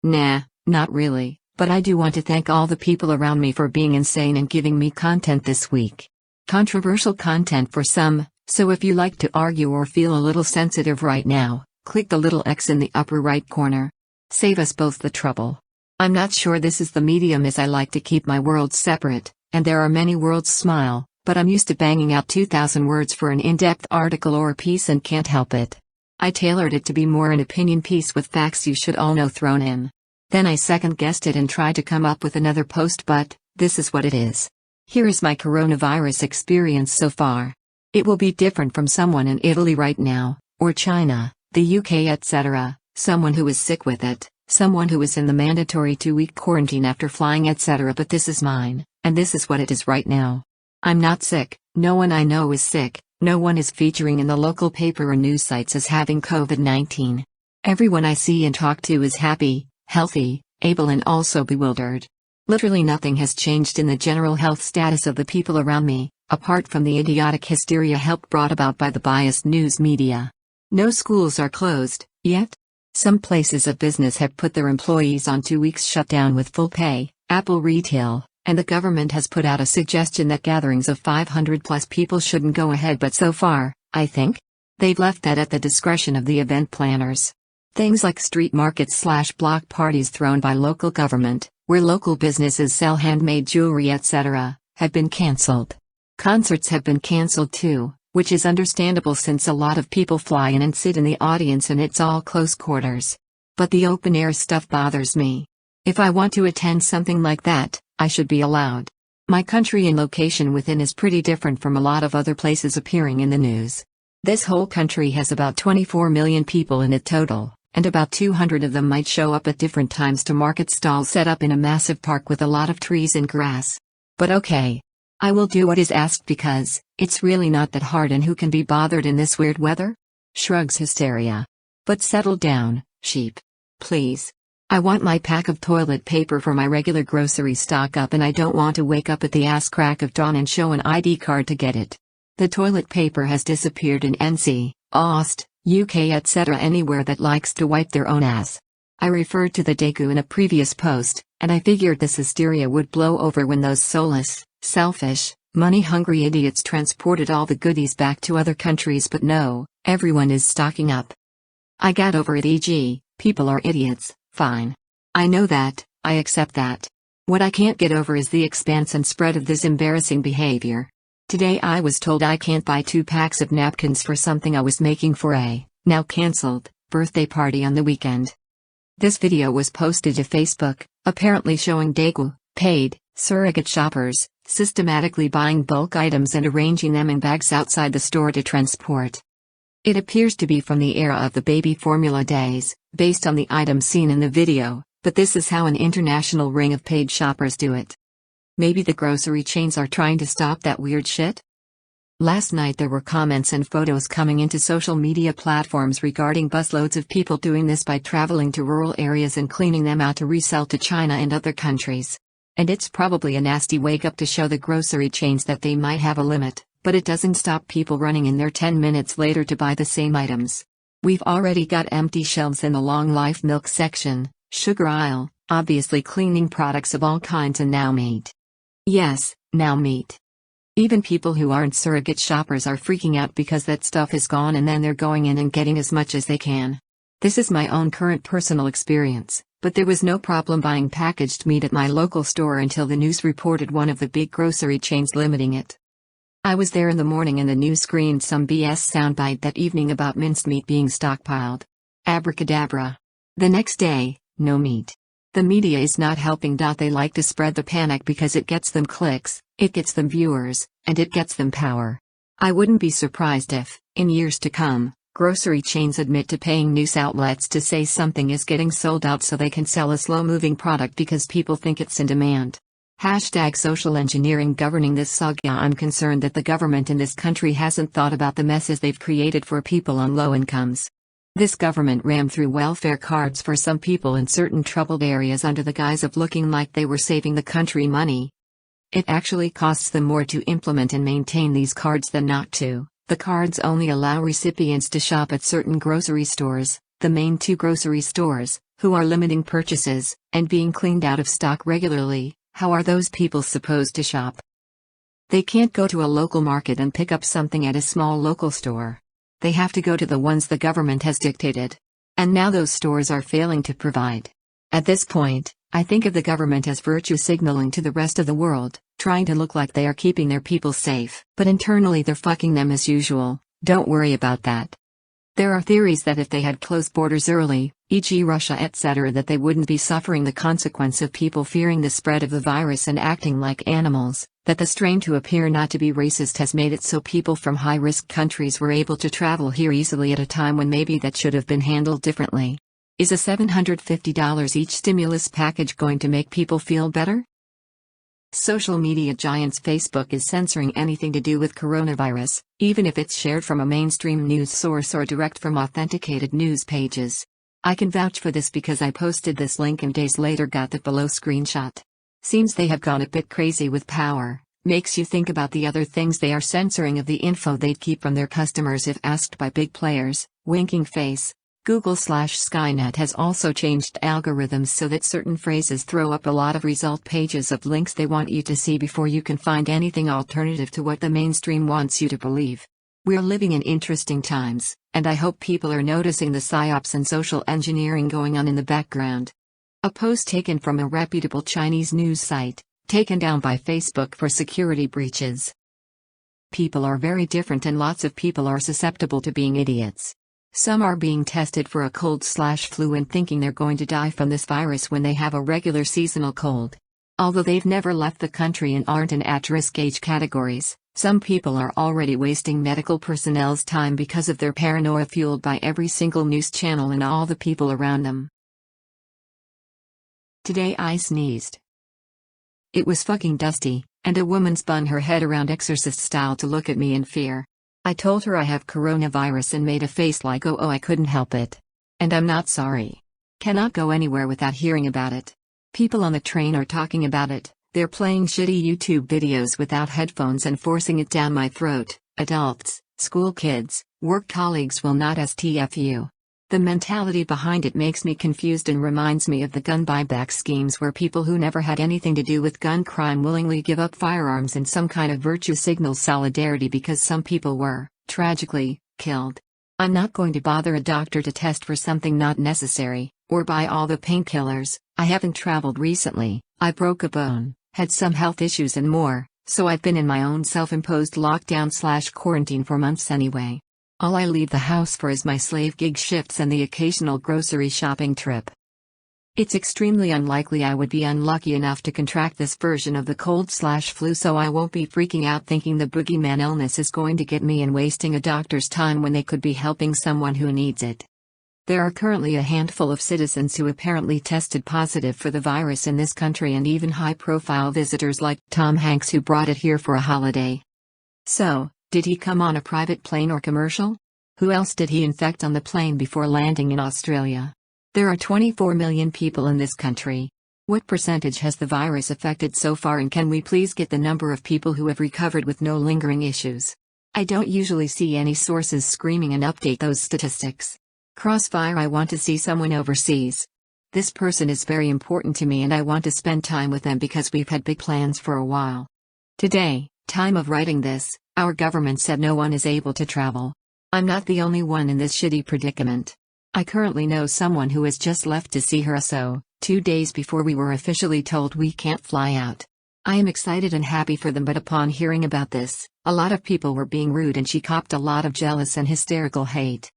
Nah, not really, but I do want to thank all the people around me for being insane and giving me content this week. Controversial content for some, so if you like to argue or feel a little sensitive right now, click the little X in the upper right corner. Save us both the trouble. I'm not sure this is the medium as I like to keep my worlds separate, and there are many worlds smile, but I'm used to banging out 2,000 words for an in-depth article or piece and can't help it. I tailored it to be more an opinion piece with facts you should all know thrown in. Then I second-guessed it and tried to come up with another post, but this is what it is. Here is my coronavirus experience so far. It will be different from someone in Italy right now, or China, the UK, etc., someone who is sick with it, someone who is in the mandatory 2-week quarantine after flying, etc., but this is mine, and this is what it is right now. I'm not sick, no one I know is sick, no one is featuring in the local paper or news sites as having COVID-19. Everyone I see and talk to is happy, healthy, able, and also bewildered. Literally nothing has changed in the general health status of the people around me, apart from the idiotic hysteria brought about by the biased news media. No schools are closed, yet. Some places of business have put their employees on 2 weeks shutdown with full pay, Apple Retail, and the government has put out a suggestion that gatherings of 500 plus people shouldn't go ahead, but so far, I think, they've left that at the discretion of the event planners. Things like street markets/block parties thrown by local government, where local businesses sell handmade jewelry, etc., have been cancelled. Concerts have been cancelled too, which is understandable since a lot of people fly in and sit in the audience and it's all close quarters. But the open air stuff bothers me. If I want to attend something like that, I should be allowed. My country and location within is pretty different from a lot of other places appearing in the news. This whole country has about 24 million people in it total, and about 200 of them might show up at different times to market stalls set up in a massive park with a lot of trees and grass. But okay. I will do what is asked because it's really not that hard, and who can be bothered in this weird weather? Shrugs hysteria. But settle down, sheep. Please. I want my pack of toilet paper for my regular grocery stock up, and I don't want to wake up at the ass crack of dawn and show an ID card to get it. The toilet paper has disappeared in NC, Aust, UK, etc., anywhere that likes to wipe their own ass. I referred to the Daegu in a previous post, and I figured this hysteria would blow over when those soulless, selfish, money-hungry idiots transported all the goodies back to other countries, but no, everyone is stocking up. I got over it, e.g., people are idiots, fine. I know that, I accept that. What I can't get over is the expanse and spread of this embarrassing behavior. Today I was told I can't buy 2 packs of napkins for something I was making for a, now cancelled, birthday party on the weekend. This video was posted to Facebook, apparently showing Daegu, paid, surrogate shoppers, systematically buying bulk items and arranging them in bags outside the store to transport. It appears to be from the era of the baby formula days, based on the items seen in the video, but this is how an international ring of paid shoppers do it. Maybe the grocery chains are trying to stop that weird shit? Last night there were comments and photos coming into social media platforms regarding busloads of people doing this by traveling to rural areas and cleaning them out to resell to China and other countries. And it's probably a nasty wake-up to show the grocery chains that they might have a limit, but it doesn't stop people running in there 10 minutes later to buy the same items. We've already got empty shelves in the long-life milk section, sugar aisle, obviously cleaning products of all kinds, and now meat. Yes, now meat. Even people who aren't surrogate shoppers are freaking out because that stuff is gone, and then they're going in and getting as much as they can. This is my own current personal experience, but there was no problem buying packaged meat at my local store until the news reported one of the big grocery chains limiting it. I was there in the morning and the news screened some BS soundbite that evening about minced meat being stockpiled. Abracadabra. The next day, no meat. The media is not helping. They like to spread the panic because it gets them clicks, it gets them viewers, and it gets them power. I wouldn't be surprised if, in years to come, grocery chains admit to paying news outlets to say something is getting sold out so they can sell a slow-moving product because people think it's in demand. #social engineering governing this saga. I'm concerned that the government in this country hasn't thought about the messes they've created for people on low incomes. This government rammed through welfare cards for some people in certain troubled areas under the guise of looking like they were saving the country money. It actually costs them more to implement and maintain these cards than not to. The cards only allow recipients to shop at certain grocery stores, the main 2 grocery stores, who are limiting purchases, and being cleaned out of stock regularly, how are those people supposed to shop? They can't go to a local market and pick up something at a small local store. They have to go to the ones the government has dictated. And now those stores are failing to provide. At this point, I think of the government as virtue signaling to the rest of the world, trying to look like they are keeping their people safe, but internally they're fucking them as usual. Don't worry about that. There are theories that if they had closed borders early, e.g. Russia etc., that they wouldn't be suffering the consequence of people fearing the spread of the virus and acting like animals, that the strain to appear not to be racist has made it so people from high-risk countries were able to travel here easily at a time when maybe that should have been handled differently. Is a $750 each stimulus package going to make people feel better? Social media giants Facebook is censoring anything to do with coronavirus, even if it's shared from a mainstream news source or direct from authenticated news pages. I can vouch for this because I posted this link and days later got the below screenshot. Seems they have gone a bit crazy with power. Makes you think about the other things they are censoring of the info they'd keep from their customers if asked by big players. Winking face. Google/Skynet has also changed algorithms so that certain phrases throw up a lot of result pages of links they want you to see before you can find anything alternative to what the mainstream wants you to believe. We're living in interesting times, and I hope people are noticing the psyops and social engineering going on in the background. A post taken from a reputable Chinese news site, taken down by Facebook for security breaches. People are very different and lots of people are susceptible to being idiots. Some are being tested for a cold/flu and thinking they're going to die from this virus when they have a regular seasonal cold. Although they've never left the country and aren't in at-risk age categories, some people are already wasting medical personnel's time because of their paranoia fueled by every single news channel and all the people around them. Today I sneezed. It was fucking dusty, and a woman spun her head around exorcist style to look at me in fear. I told her I have coronavirus and made a face like oh I couldn't help it. And I'm not sorry. Cannot go anywhere without hearing about it. People on the train are talking about it, they're playing shitty YouTube videos without headphones and forcing it down my throat. Adults, school kids, work colleagues will not STFU. The mentality behind it makes me confused and reminds me of the gun buyback schemes where people who never had anything to do with gun crime willingly give up firearms in some kind of virtue signal solidarity because some people were, tragically, killed. I'm not going to bother a doctor to test for something not necessary, or buy all the painkillers. I haven't traveled recently, I broke a bone, had some health issues and more, so I've been in my own self-imposed lockdown/quarantine for months anyway. All I leave the house for is my slave gig shifts and the occasional grocery shopping trip. It's extremely unlikely I would be unlucky enough to contract this version of the cold/flu, so I won't be freaking out thinking the boogeyman illness is going to get me and wasting a doctor's time when they could be helping someone who needs it. There are currently a handful of citizens who apparently tested positive for the virus in this country, and even high-profile visitors like Tom Hanks who brought it here for a holiday. So, did he come on a private plane or commercial? Who else did he infect on the plane before landing in Australia? There are 24 million people in this country. What percentage has the virus affected so far, and can we please get the number of people who have recovered with no lingering issues? I don't usually see any sources screaming and update those statistics. Crossfire, I want to see someone overseas. This person is very important to me and I want to spend time with them because we've had big plans for a while. Today, time of writing this, our government said no one is able to travel. I'm not the only one in this shitty predicament. I currently know someone who has just left to see her SO, 2 days before we were officially told we can't fly out. I am excited and happy for them, but upon hearing about this, a lot of people were being rude and she copped a lot of jealous and hysterical hate.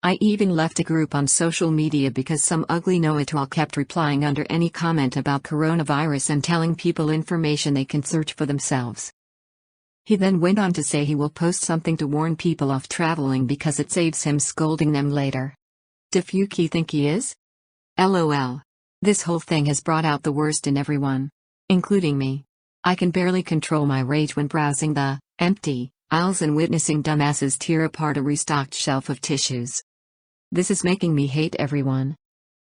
I even left a group on social media because some ugly know-it-all kept replying under any comment about coronavirus and telling people information they can search for themselves. He then went on to say he will post something to warn people off traveling because it saves him scolding them later. Do you think he is? LOL. This whole thing has brought out the worst in everyone, including me. I can barely control my rage when browsing the empty aisles and witnessing dumbasses tear apart a restocked shelf of tissues. This is making me hate everyone.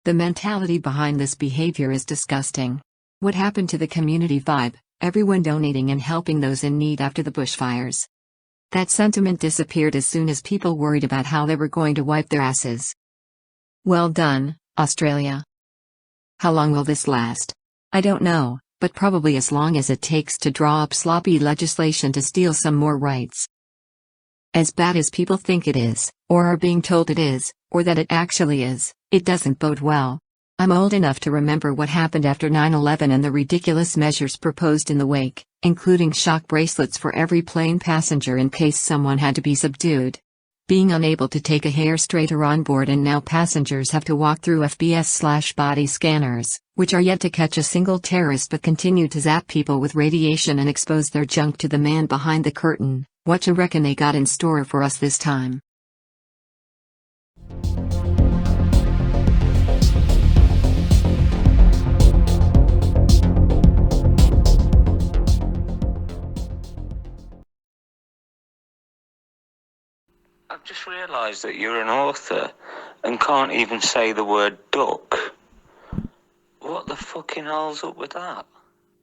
The mentality behind this behavior is disgusting. What happened to the community vibe, everyone donating and helping those in need after the bushfires? That sentiment disappeared as soon as people worried about how they were going to wipe their asses. Well done, Australia. How long will this last? I don't know, but probably as long as it takes to draw up sloppy legislation to steal some more rights. As bad as people think it is, or are being told it is, or that it actually is, it doesn't bode well. I'm old enough to remember what happened after 9/11 and the ridiculous measures proposed in the wake, including shock bracelets for every plane passenger in case someone had to be subdued. Being unable to take a hair straighter on board, and now passengers have to walk through FBS/body scanners, which are yet to catch a single terrorist but continue to zap people with radiation and expose their junk to the man behind the curtain. What you reckon they got in store for us this time? I've just realised that you're an author and can't even say the word duck. What the fucking hell's up with that?